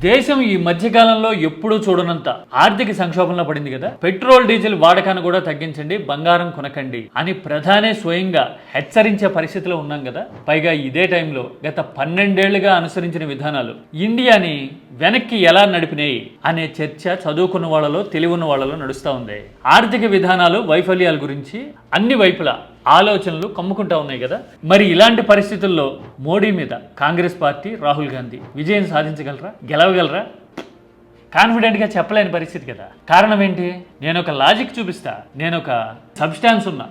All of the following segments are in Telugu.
దేశం ఈ మధ్యకాలంలో ఎప్పుడూ చూడనంత ఆర్థిక సంక్షోభంలో పడింది కదా. పెట్రోల్ డీజిల్ వాడకాన్ని కూడా తగ్గించండి, బంగారం కొనకండి అని ప్రధానే స్వయంగా హెచ్చరించే పరిస్థితిలో ఉన్నాం కదా. పైగా ఇదే టైంలో గత 12 ఏళ్లుగా అనుసరించిన విధానాలు ఇండియాని వెనక్కి ఎలా నడిపినాయి అనే చర్చ చదువుకున్న వాళ్ళలో, తెలివి ఉన్న వాళ్ళలో నడుస్తూ ఉంది. ఆర్థిక విధానాలు వైఫల్యాల గురించి అన్ని వైపులా ఆలోచనలు కమ్ముకుంటా ఉన్నాయి కదా. మరి ఇలాంటి పరిస్థితుల్లో మోడీ మీద కాంగ్రెస్ పార్టీ, రాహుల్ గాంధీ విజయం సాధించగలరా, గెలవగలరా? కాన్ఫిడెంట్గా చెప్పలేని పరిస్థితి కదా. కారణం ఏంటి? నేను ఒక లాజిక్ చూపిస్తా, నేను ఒక సబ్స్టాన్స్ ఉన్న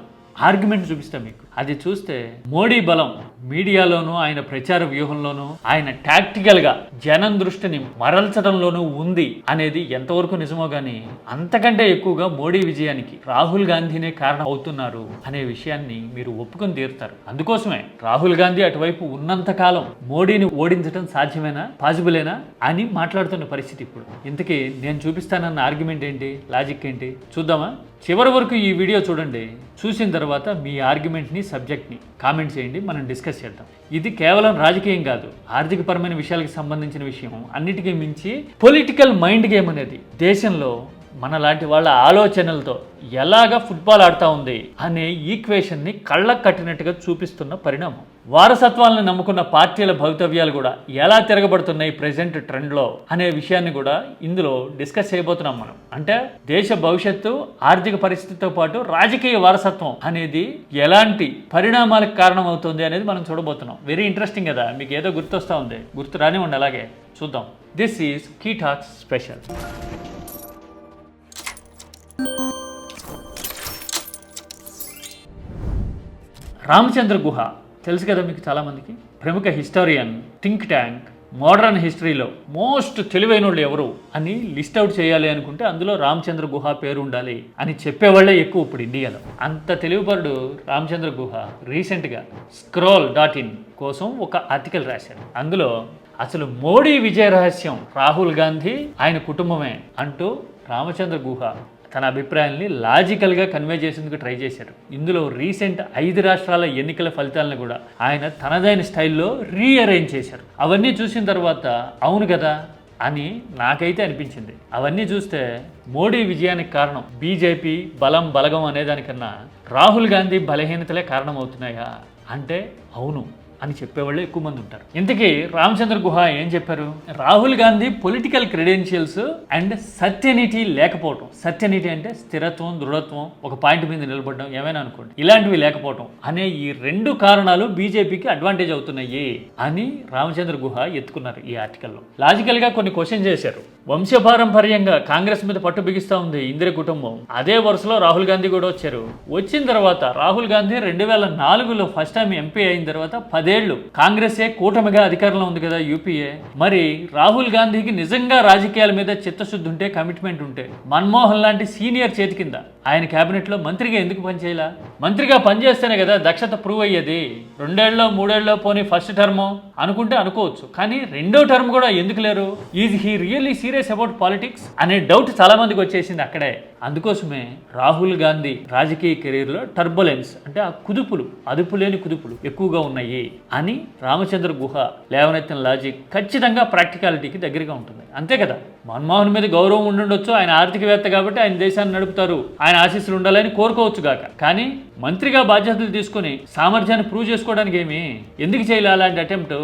ఆర్గ్యుమెంట్ చూపిస్తా మీకు. అది చూస్తే మోడీ బలం మీడియాలోనూ, ఆయన ప్రచార వ్యూహంలోనూ, ఆయన టాక్టికల్గా జనం దృష్టిని మరల్చడంలోనూ ఉంది అనేది ఎంతవరకు నిజమో గానీ, అంతకంటే ఎక్కువగా మోడీ విజయానికి రాహుల్ గాంధీనే కారణం అవుతున్నారు అనే విషయాన్ని మీరు ఒప్పుకొని తీరుతారు. అందుకోసమే రాహుల్ గాంధీ అటువైపు ఉన్నంతకాలం మోడీని ఓడించడం సాధ్యమేనా, పాసిబులేనా అని మాట్లాడుతున్న పరిస్థితి ఇప్పుడు. ఇంతకీ నేను చూపిస్తానన్న ఆర్గ్యుమెంట్ ఏంటి, లాజిక్ ఏంటి చూద్దామా? చివరి వరకు ఈ వీడియో చూడండి. చూసిన తర్వాత మీ ఆర్గ్యుమెంట్ని, సబ్జెక్ట్ని కామెంట్ చేయండి, మనం డిస్కస్ చేద్దాం. ఇది కేవలం రాజకీయం కాదు, ఆర్థికపరమైన విషయాలకు సంబంధించిన విషయం. అన్నిటికీ మించి పొలిటికల్ మైండ్ గేమ్ అనేది దేశంలో మనలాంటి వాళ్ళ ఆలోచనలతో ఎలాగా ఫుట్బాల్ ఆడుతూ ఉంది అనే ఈక్వేషన్ని కళ్ళకు కట్టినట్టుగా చూపిస్తున్న పరిణామం. వారసత్వాలను నమ్ముకున్న పార్టీల భవితవ్యాలు కూడా ఎలా తిరగబడుతున్నాయి ప్రెజెంట్ ట్రెండ్లో అనే విషయాన్ని కూడా ఇందులో డిస్కస్ చేయబోతున్నాం మనం. అంటే దేశ భవిష్యత్తు, ఆర్థిక పరిస్థితితో పాటు రాజకీయ వారసత్వం అనేది ఎలాంటి పరిణామాలకు కారణమవుతుంది అనేది మనం చూడబోతున్నాం. వెరీ ఇంట్రెస్టింగ్ కదా. మీకు ఏదో గుర్తొస్తూ ఉంది, గుర్తు రానివ్వండి, అలాగే చూద్దాం. This is key talks special. Ramachandra Guha తెలుసు కదా మీకు చాలామందికి. ప్రముఖ హిస్టారియన్, థింక్ ట్యాంక్, మోడర్న్ హిస్టరీలో మోస్ట్ తెలివైన వాళ్ళు ఎవరు అని లిస్ట్ అవుట్ చేయాలి అనుకుంటే అందులో రామచంద్ర గుహ పేరు ఉండాలి అని చెప్పేవాళ్లే ఎక్కువ ఇప్పుడు ఇండియాలో. అంత తెలివిపరుడు రామచంద్ర గుహ రీసెంట్గా scroll.in కోసం ఒక ఆర్టికల్ రాశాడు. అందులో అసలు మోడీ విజయ రహస్యం రాహుల్ గాంధీ, ఆయన కుటుంబమే అంటూ రామచంద్ర గుహ తన అభిప్రాయాల్ని లాజికల్గా కన్వే చేసేందుకు ట్రై చేశారు. ఇందులో రీసెంట్ 5 రాష్ట్రాల ఎన్నికల ఫలితాలను కూడా ఆయన తనదైన స్టైల్లో రీఅరేంజ్ చేశారు. అవన్నీ చూసిన తర్వాత అవును కదా అని నాకైతే అనిపించింది. అవన్నీ చూస్తే మోడీ విజయానికి కారణం బీజేపీ బలం, బలగం అనేదానికన్నా రాహుల్ గాంధీ బలహీనతలే కారణమవుతున్నాయా అంటే అవును అని చెప్పేవాళ్ళు ఎక్కువ మంది ఉంటారు. ఇంతకీ రామచంద్ర గుహ ఏం చెప్పారు? Rahul Gandhi political credentials and certainty లేకపోవటం, సర్టెనిటీ అంటే స్థిరత్వం, దృఢత్వం, ఒక పాయింట్ మీద నిలబడడం, ఏమైనా అనుకోండి, ఇలాంటివి లేకపోవటం అనే ఈ 2 కారణాలు బీజేపీకి అడ్వాంటేజ్ అవుతున్నాయి అని రామచంద్ర గుహ ఎత్తుకున్నారు ఈ ఆర్టికల్లో. లాజికల్గా కొన్ని క్వశ్చన్ చేశారు. వంశపారంపర్యంగా కాంగ్రెస్ మీద పట్టు బిగిస్తూ ఉంది ఇందిర కుటుంబం. అదే వరుసలో రాహుల్ గాంధీ కూడా వచ్చారు. వచ్చిన తర్వాత రాహుల్ గాంధీ 2004లో ఫస్ట్ టైం ఎంపీ అయిన తర్వాత 10 ఏళ్ళు కాంగ్రెసే కూటమిగా అధికారంలో ఉంది కదా, యూపీఏ. మరి రాహుల్ గాంధీకి నిజంగా రాజకీయాల మీద చిత్తశుద్ధి ఉంటే, కమిట్మెంట్ ఉంటే, మన్మోహన్ లాంటి సీనియర్ చేతి కింద ఆయన క్యాబినెట్లో మంత్రిగా ఎందుకు పనిచేయాలా? మంత్రిగా పనిచేస్తేనే కదా దక్షత ప్రూవ్ అయ్యేది. 2 ఏళ్ళలో 3 ఏళ్ళలో పోనీ ఫస్ట్ టర్మ్ అనుకుంటే అనుకోవచ్చు, కానీ 2వ టర్మ్ కూడా ఎందుకు లేరు? Is he really serious about politics అనే డౌట్ చాలా మందికి వచ్చేసింది అక్కడే. అందుకోసమే రాహుల్ గాంధీ రాజకీయ కెరీర్లో టర్బులెన్స్ అంటే ఆ కుదుపులు, అదుపులేని కుదుపులు ఎక్కువగా ఉన్నాయి అని రామచంద్ర గుహ లేవనెత్తిన లాజిక్ ఖచ్చితంగా ప్రాక్టికాలిటీకి దగ్గరగా ఉంటుంది. అంతే కదా. మన్మోహన్ మీద గౌరవం ఉండుండొచ్చు, ఆయన ఆర్థికవేత్త కాబట్టి ఆయన దేశాన్ని నడుపుతారు, ఆయన ఆశీస్సులు ఉండాలని కోరుకోవచ్చు గాక. కానీ మంత్రిగా బాధ్యతలు తీసుకుని సామర్థ్యాన్ని ప్రూవ్ చేసుకోవడానికి ఎందుకు చేయాలి అలాంటి అటెంప్ట్?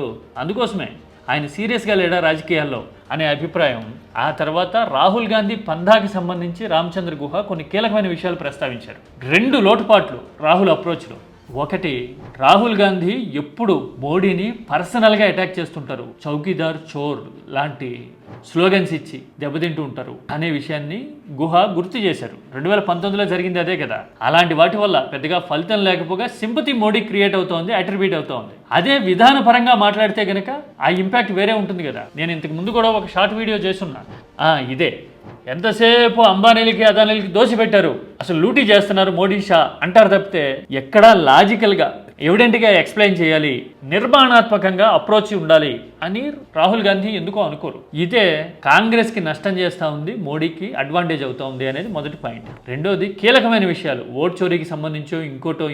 అందుకోసమే ఆయన సీరియస్గా లేడా రాజకీయాల్లో అనే అభిప్రాయం. ఆ తర్వాత రాహుల్ గాంధీ పందాకి సంబంధించి రామచంద్ర గుహ కొన్ని కీలకమైన విషయాలు ప్రస్తావించారు. 2 లోటుపాట్లు రాహుల్ అప్రోచ్లో. ఒకటి, రాహుల్ గాంధీ ఎప్పుడు మోడీని పర్సనల్గా అటాక్ చేస్తుంటారు, చౌకీదార్ చోర్ లాంటి స్లోగన్స్ ఇచ్చి దెబ్బతింటూ ఉంటారు అనే విషయాన్ని గుహ గుర్తు చేశారు. 2019లో జరిగింది అదే కదా. అలాంటి వాటి వల్ల పెద్దగా ఫలితం లేకపోగా సింపతి మోడీ క్రియేట్ అవుతోంది, అట్రిబ్యూట్ అవుతోంది. అదే విధాన పరంగా మాట్లాడితే కనుక ఆ ఇంపాక్ట్ వేరే ఉంటుంది కదా. నేను ఇంతకు ముందు కూడా ఒక షార్ట్ వీడియో చేస్తున్నా. ఇదే ఎంతసేపు అంబానీలకి, అదానీలకి దోషిపెట్టారు, అసలు లూటీ చేస్తున్నారు మోడీ షా అంటారు తప్పితే ఎక్కడా లాజికల్గా ఎవిడెంట్గా ఎక్స్ప్లెయిన్ చేయాలి, నిర్మాణాత్మకంగా అప్రోచ్ ఉండాలి అని రాహుల్ గాంధీ ఎందుకో అనుకోరు. ఇదే కాంగ్రెస్ కి నష్టం చేస్తా ఉంది, మోడీకి అడ్వాంటేజ్ అవుతా ఉంది అనేది మొదటి పాయింట్. రెండోది కీలకమైన విషయాలు ఓట్ చోరీకి సంబంధించో ఇంకోటో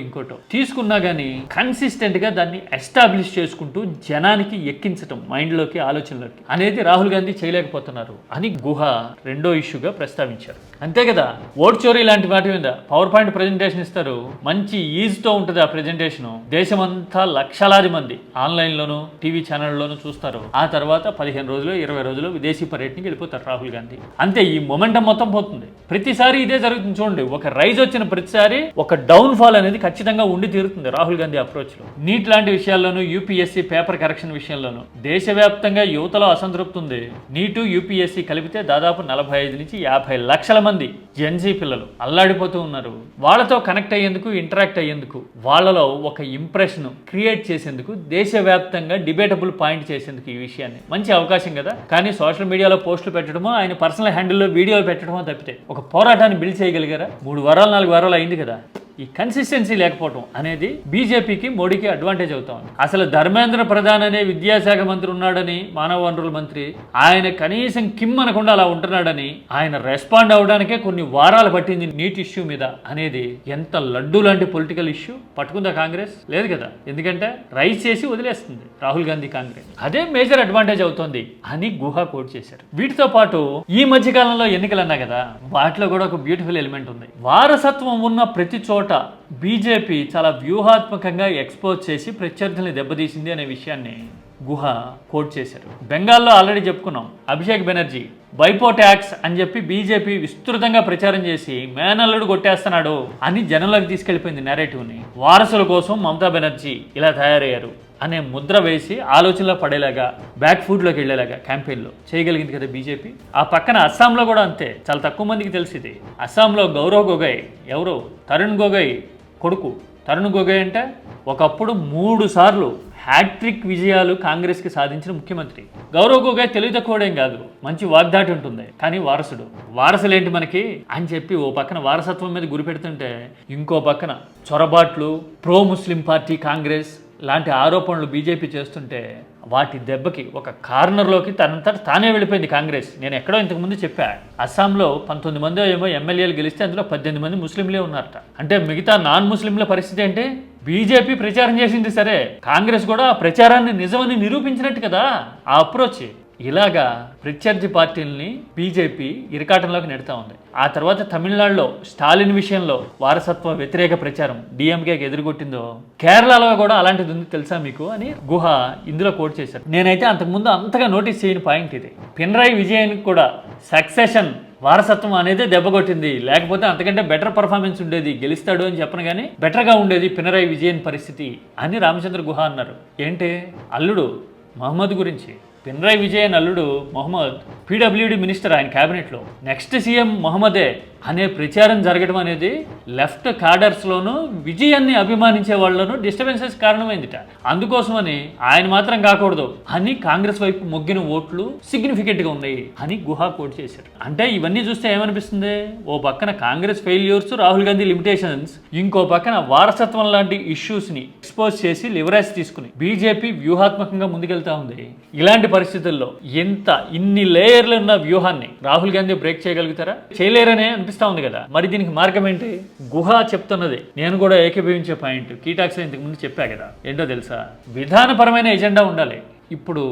తీసుకున్నా గానీ కన్సిస్టెంట్ గా దాన్ని ఎస్టాబ్లిష్ చేసుకుంటూ జనానికి ఎక్కించటం మైండ్ లోకి, ఆలోచనలోకి అనేది రాహుల్ గాంధీ చేయలేకపోతున్నారు అని గుహ రెండో ఇష్యూగా ప్రస్తావించారు. అంతే కదా, ఓట్ చోరీ లాంటి వాటి మీద పవర్ పాయింట్ ప్రెజెంటేషన్ ఇస్తారు, మంచి ఈజ్ తో ఉంటుంది ఆ ప్రెజెంటేషన్. దేశమంతా లక్షలాది మంది ఆన్లైన్లోనూ టీవీ ఛానళ్లోనూ చూస్తారు. ఆ తర్వాత 15 రోజులు 20 రోజులు విదేశీ పర్యటనకి వెళ్ళిపోతారు రాహుల్ గాంధీ. అంతే, ఈ మొమెంటం మొత్తం పోతుంది. ప్రతిసారి ఇదే జరుగుతుంది చూడండి. ఒక రైజ్ వచ్చిన ప్రతిసారి ఒక డౌన్ ఫాల్ అనేది ఖచ్చితంగా ఉండి తీరుతుంది రాహుల్ గాంధీ అప్రోచ్ లో. నీట్ లాంటి విషయాల్లోనూ, యూపీఎస్సీ పేపర్ కరెక్షన్ విషయంలోనూ దేశవ్యాప్తంగా యువతలో అసంతృప్తి ఉంది. నీటు యూపీఎస్సీ కలిపితే దాదాపు 45 నుంచి 50 లక్షల మంది జెన్జీ పిల్లలు అల్లాడిపోతూ ఉన్నారు. వాళ్ళతో కనెక్ట్ అయ్యేందుకు, ఇంటరాక్ట్ అయ్యేందుకు, వాళ్ళలో ఒక ఇంప్రెషన్ క్రియేట్ చేసేందుకు, దేశవ్యాప్తంగా డిబేటబుల్ పాయింట్ చేసేందుకు ఈ విషయాన్ని మంచి అవకాశం కదా. కానీ సోషల్ మీడియాలో పోస్టులు పెట్టడమో, ఆయన పర్సనల్ హ్యాండిల్లో వీడియోలు పెట్టడమో తప్పితే ఒక పోరాటాన్ని బిల్డ్ చేయగలిగారా? 3 వారాలు 4 వారాలు అయింది కదా. ఈ కన్సిస్టెన్సీ లేకపోవడం అనేది బీజేపీకి, మోడీకి అడ్వాంటేజ్ అవుతా ఉంది. అసలు ధర్మేంద్ర ప్రధాన్ అనే విద్యాశాఖ మంత్రి ఉన్నాడని, మానవ వనరుల మంత్రి, ఆయన కనీసం కిమ్ అనకుండా అలా ఉంటున్నాడని, ఆయన రెస్పాండ్ అవడానికే కొన్ని వారాలు పట్టింది నీట్ ఇష్యూ మీద అనేది ఎంత లడ్డు లాంటి పొలిటికల్ ఇష్యూ పట్టుకుందా కాంగ్రెస్? లేదు కదా. ఎందుకంటే రైజ్ చేసి వదిలేస్తుంది రాహుల్ గాంధీ కాంగ్రెస్. అదే మేజర్ అడ్వాంటేజ్ అవుతుంది అని గుహ కోట్ చేశారు. వీటితో పాటు ఈ మధ్య కాలంలో ఎన్నికలు అన్నా కదా, వాటిలో కూడా ఒక బ్యూటిఫుల్ ఎలిమెంట్ ఉంది. వారసత్వం ఉన్న ప్రతి చోట బీజేపీ చాలా వ్యూహాత్మకంగా ఎక్స్పోజ్ చేసి ప్రత్యర్థుల్ని దెబ్బతీసింది అనే విషయాన్ని గుహ కోట్ చేశారు. బెంగాల్లో ఆల్రెడీ చెప్పుకున్నాం, అభిషేక్ బెనర్జీ బైపో ట్యాక్స్ అని చెప్పి బీజేపీ విస్తృతంగా ప్రచారం చేసి మేనల్లుడు కొట్టేస్తున్నాడు అని జనంలోకి తీసుకెళ్లిపోయింది నేరేటివ్ని. వారసుల కోసం మమతా బెనర్జీ ఇలా తయారయ్యారు అనే ముద్ర వేసి ఆలోచనలో పడేలాగా, బ్యాక్ ఫుడ్లోకి వెళ్ళేలాగా క్యాంపెయిన్లో చేయగలిగింది కదా బీజేపీ. ఆ పక్కన అస్సాంలో కూడా అంతే. చాలా తక్కువ మందికి తెలిసింది. అస్సాంలో గౌరవ్ గొగోయ్, ఎవరు, తరుణ్ గొగోయ్ కొడుకు. తరుణ్ గొగోయ్ అంటే ఒకప్పుడు 3 సార్లు హ్యాట్రిక్ విజయాలు కాంగ్రెస్కి సాధించిన ముఖ్యమంత్రి. గౌరవ్ గొగోయ్ తెలివి తక్కువడేం కాదు, మంచి వాగ్దాటి ఉంటుంది. కానీ వారసులేంటి మనకి అని చెప్పి ఓ పక్కన వారసత్వం మీద గురి పెడుతుంటే, ఇంకో పక్కన చొరబాట్లు, ప్రో ముస్లిం పార్టీ కాంగ్రెస్ లాంటి ఆరోపణలు బీజేపీ చేస్తుంటే వాటి దెబ్బకి ఒక కార్నర్లోకి తనంతట తానే వెళ్ళిపోయింది కాంగ్రెస్. నేను ఎక్కడో ఇంతకుముందు చెప్పా, అస్సాంలో 19 మంది ఏమో ఎమ్మెల్యేలు గెలిస్తే అందులో 18 మంది ముస్లింలే ఉన్నారట. అంటే మిగతా నాన్ ముస్లింల పరిస్థితి ఏంటి? బీజేపీ ప్రచారం చేసింది సరే, కాంగ్రెస్ కూడా ఆ ప్రచారాన్ని నిజమని నిరూపించినట్టు కదా ఆ అప్రోచ్. ఇలాగా ప్రత్యర్థి పార్టీలని బీజేపీ ఇరకాటంలోకి నెడతా ఉంది. ఆ తర్వాత తమిళనాడులో స్టాలిన్ విషయంలో వారసత్వ వ్యతిరేక ప్రచారం డిఎంకేకి ఎదురుగొట్టిందో, కేరళలో కూడా అలాంటిది ఉంది తెలుసా మీకు అని గుహ ఇందులో కోట్ చేశారు. నేనైతే అంతకుముందు అంతగా నోటీస్ చేయని పాయింట్ ఇది. పినరాయి విజయన్ కూడా సక్సెషన్ వారసత్వం అనేది దెబ్బకొట్టింది. లేకపోతే అంతకంటే బెటర్ పర్ఫార్మెన్స్ ఉండేది, గెలుస్తాడు అని చెప్పను కానీ బెటర్గా ఉండేది పినరాయి విజయన్ పరిస్థితి అని రామచంద్ర గుహ అన్నారు. ఏంటి, అల్లుడు మహమ్మద్ గురించి. పినరాయి విజయన్ అల్లుడు మొహమ్మద్ పీడబ్ల్యూడీ మినిస్టర్ ఆయన క్యాబినెట్లో. నెక్స్ట్ సీఎం మొహమ్మదే అనే ప్రచారం జరగడం అనేది లెఫ్ట్ కాడర్స్లోనూ, విజయాన్ని అభిమానించే వాళ్ళను డిస్టర్బెన్సెస్ కారణమైందిట. అందుకోసమని ఆయన మాత్రం కాకూడదు అని కాంగ్రెస్ వైపు మొగ్గిన ఓట్లు సిగ్నిఫికెంట్గా ఉన్నాయి అని గుహ కోట్ చేశారు. అంటే ఇవన్నీ చూస్తే ఏమనిపిస్తుంది? ఓ పక్కన కాంగ్రెస్ ఫెయిల్యూర్స్, రాహుల్ గాంధీ లిమిటేషన్స్, ఇంకో పక్కన వారసత్వం లాంటి ఇష్యూస్ని ఎక్స్పోజ్ చేసి లివరేజ్ తీసుకుని బీజేపీ వ్యూహాత్మకంగా ముందుకెళ్తా ఉంది. ఇలాంటి పరిస్థితుల్లో ఇన్ని లేయర్లు ఉన్న వ్యూహాన్ని రాహుల్ గాంధీ బ్రేక్ చేయగలుగుతారా? చేయలేరనే అనిపిస్తుంది ఉంది కదా. మరి దీనికి మార్గం ఏంటి? గుహ చెప్తున్నది నేను కూడా ఏకీభవించే పాయింట్ కీటాక్స్ ఇంతకు ముందు చెప్పా కదా. ఏంటో తెలుసా? విధానపరమైన ఎజెండా ఉండాలి. ఇప్పుడు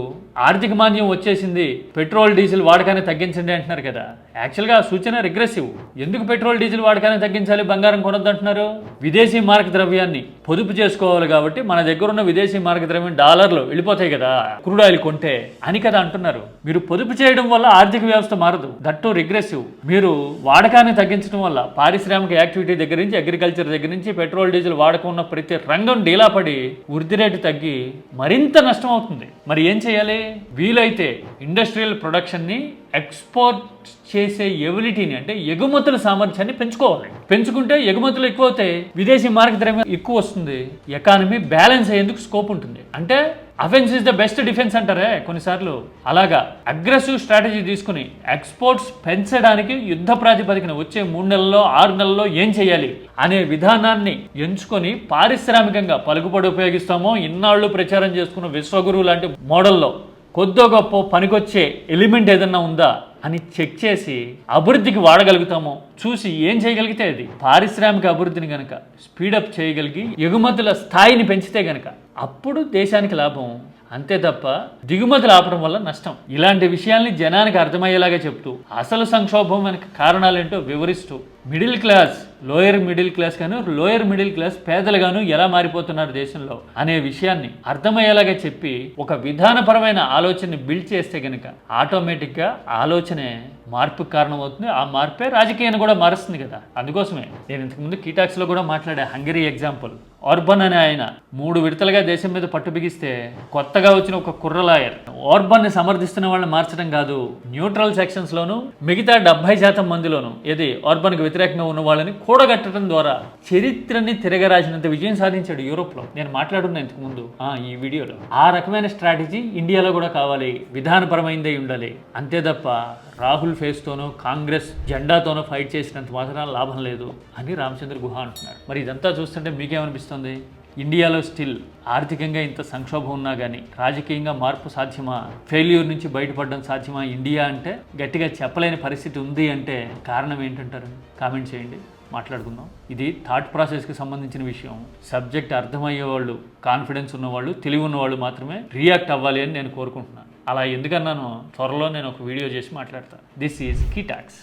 ఆర్థిక మాంద్యం వచ్చేసింది, పెట్రోల్ డీజిల్ వాడకాన్ని తగ్గించండి అంటున్నారు కదా. యాక్చువల్గా ఆ సూచన రిగ్రెసివ్. ఎందుకు పెట్రోల్ డీజిల్ వాడకాన్ని తగ్గించాలి, బంగారం కొనొద్దు అంటున్నారు? విదేశీ మార్క ద్రవ్యాన్ని పొదుపు చేసుకోవాలి కాబట్టి మన దగ్గర ఉన్న విదేశీ మార్క ద్రవ్యం డాలర్లు వెళ్ళిపోతాయి కదా క్రూడ్ ఆయిల్ కొంటే అని కదా అంటున్నారు. మీరు పొదుపు చేయడం వల్ల ఆర్థిక వ్యవస్థ మారదు, దట్టు రిగ్రెసివ్. మీరు వాడకాన్ని తగ్గించడం వల్ల పారిశ్రామిక యాక్టివిటీ దగ్గర నుంచి, అగ్రికల్చర్ దగ్గర నుంచి పెట్రోల్ డీజిల్ వాడకం ఉన్న ప్రతి రంగం డీలా పడి వృద్ధి రేటు తగ్గి మరింత నష్టం అవుతుంది. మరి ఏం చేయాలి? వీలైతే ఇండస్ట్రియల్ ప్రొడక్షన్ని ఎక్స్పోర్ట్ చేసే ఎబిలిటీని, అంటే ఎగుమతుల సామర్థ్యాన్ని పెంచుకోవాలి. పెంచుకుంటే ఎగుమతులు ఎక్కువ అవుతాయి, విదేశీ మార్క ద్రవ్యం ఎక్కువ వస్తుంది, ఎకానమీ బ్యాలెన్స్ అయ్యేందుకు స్కోప్ ఉంటుంది. అంటే offence is the best defence అంటారే కొన్నిసార్లు. అలాగా అగ్రెసివ్ స్ట్రాటజీ తీసుకుని ఎక్స్పోర్ట్స్ పెంచడానికి యుద్ధ ప్రాతిపదికన వచ్చే 3 నెలల్లో 6 నెలల్లో ఏం చేయాలి అనే విధానాన్ని ఎంచుకొని పారిశ్రామికంగా పలుకుబడి ఉపయోగిస్తామో, ఇన్నాళ్ళు ప్రచారం చేసుకున్న విశ్వగురువు లాంటి మోడల్లో కొద్దో గొప్ప పనికొచ్చే ఎలిమెంట్ ఏదన్నా ఉందా అని చెక్ చేసి అభివృద్ధికి వాడగలుగుతామో చూసి ఏం చేయగలిగితే అది పారిశ్రామిక అభివృద్ధిని గనక స్పీడప్ చేయగలిగి ఎగుమతుల స్థాయిని పెంచితే గనక అప్పుడు దేశానికి లాభం. అంతే తప్ప దిగుమతులు ఆపడం వల్ల నష్టం. ఇలాంటి విషయాల్ని జనానికి అర్థమయ్యేలాగా చెప్తూ అసలు సంక్షోభం వెనక కారణాలేంటో వివరిస్తూ middle class, lower middle class గాను, లోయర్ మిడిల్ క్లాస్ పేదలుగాను ఎలా మారిపోతున్నారు దేశంలో అనే విషయాన్ని అర్థమయ్యేలాగా చెప్పి ఒక విధానపరమైన ఆలోచనని బిల్డ్ చేస్తే గనక ఆటోమేటిక్గా ఆలోచనే మార్పుకు కారణమవుతుంది. ఆ మార్పే రాజకీయాన్ని కూడా మారుస్తుంది కదా. అందుకోసమే నేను ఇంతకుముందు కీటాక్స్లో కూడా మాట్లాడే హంగరీ ఎగ్జాంపుల్. ఆర్బన్ అనే ఆయన 3 విడతలుగా దేశం మీద పట్టు బిగిస్తే కొత్తగా వచ్చిన ఒక కుర్ర లాయర్ ఆర్బన్ని సమర్థిస్తున్న వాళ్ళని మార్చడం కాదు, న్యూట్రల్ సెక్షన్స్లోను మిగతా 70% మందిలోను ఏది ఆర్బన్కి వ్యతిరేకంగా ఉన్న వాళ్ళని కూడగట్టడం ద్వారా చరిత్రని తిరగరాసినంత విజయం సాధించాడు యూరోప్లో. నేను మాట్లాడున్నా ఇంతకు ముందు ఈ వీడియోలో. ఆ రకమైన స్ట్రాటజీ ఇండియాలో కూడా కావాలి, విధానపరమైందే ఉండాలి. అంతే తప్ప రాహుల్ ఫేస్తోనో కాంగ్రెస్ జెండాతోనో ఫైట్ చేసినంత మాత్రం లాభం లేదు అని రామచంద్ర గుహ అంటున్నారు. మరి ఇదంతా చూస్తుంటే మీకేమనిపిస్తుంది? ఇండియాలో స్టిల్ ఆర్థికంగా ఇంత సంక్షోభం ఉన్నా కానీ రాజకీయంగా మార్పు సాధ్యమా? ఫెయిల్యూర్ నుంచి బయటపడడం సాధ్యమా ఇండియా అంటే? గట్టిగా చెప్పలేని పరిస్థితి ఉంది అంటే కారణం ఏంటంటారు? కామెంట్ చేయండి, మాట్లాడుకుందాం. ఇది థాట్ ప్రాసెస్కి సంబంధించిన విషయం. సబ్జెక్ట్ అర్థమయ్యేవాళ్ళు, కాన్ఫిడెన్స్ ఉన్నవాళ్ళు, తెలివి ఉన్నవాళ్ళు మాత్రమే రియాక్ట్ అవ్వాలి అని నేను కోరుకుంటున్నాను. అలా ఎందుకన్నాను త్వరలో నేను ఒక వీడియో చేసి మాట్లాడతాను. This is కీటాక్స్.